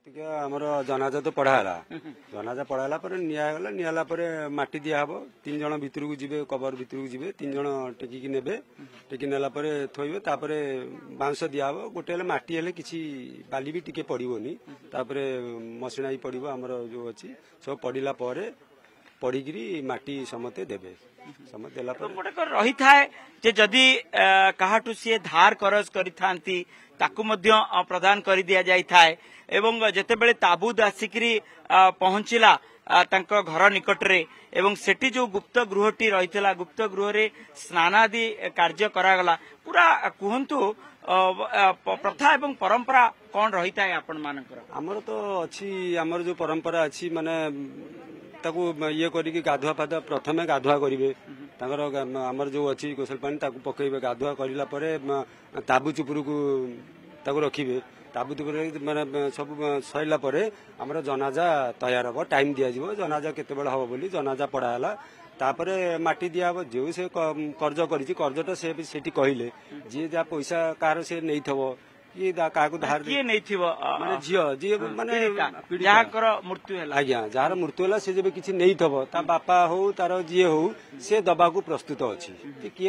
ଟିକେ ଆମର ଜନାଜା ତ ପଢାହେଲା ଜନାଜା ପଢାହେଲା ପରେ ନିଆଗଲା ନିଆଲା ପରେ ମାଟି ଦିଆହବ 3 ଜଣ ଭିତରକୁ ଯିବେ କବର ଭିତରକୁ ଯିବେ 3 ଜଣ ଟେକିକି ନେବେ ଟେକି ନେଲା ପରେ ଥୋଇବେ ତାପରେ ବାଉଁଶ ଦିଆହବ ଗୋଟେ ହେଲେ ମାଟି ହେଲେ କିଛି ବାଲି ବି ଟିକେ ପଡିବନି ତାପରେ ମସିଣା ବି ପଡିବ ଆମର ଯୋଉ ଅଛି ସବୁ ପଡିଲା ପରେ ପଡିକିରି ମାଟି ସମସ୍ତେ ଦେବେ ସମସ୍ତେ ଦେଲା ପରେ ଗୋଟେ ରही थाए जे जदि काहाटू सी धार करज करिथांती ताकू मध्य प्रदान कर दिया जाई थाए एवं जेतेबेले ताबूत आसिकरी पहुंचिला तांको घर निकटरे एवं सेठी जो गुप्त गृहटी रहितला गुप्त गृह रे स्नानादि कार्य करागला पूरा कुहंतु प्रथा एवं परंपरा कौन रही थाए आपण मानकर हमर तो अछि हमर जो परंपरा अछि माने ताकू ये करिके गाधुआ फाधुआ प्रथमे गाधुआ करिवे तांकर हमर जो अछि गोसल पानी ताकू पकेइबे गाधुआ करिला परे ताबू चुपुरु को ताकू रखिबे ताबू चुपुरु माने सब सइला परे हमर जनाजा तैयार हो टाइम दिया जिवो जनाजा केते बेला हो बोली जनाजा पड़ाला तापरे माटी दिया हो जे से कर्ज करिछि कर्जटा से सेठी कहिले जे जा पैसा कार से नै थबो ये काकू धार किए नहीं थिबो माने जियो जी माने जाकर मृत्यु हैला आज्ञा जार मृत्यु होला से जेबे किछि नै थबो ता बापा हो तार जिए हो से दबाकू प्रस्तुत अछि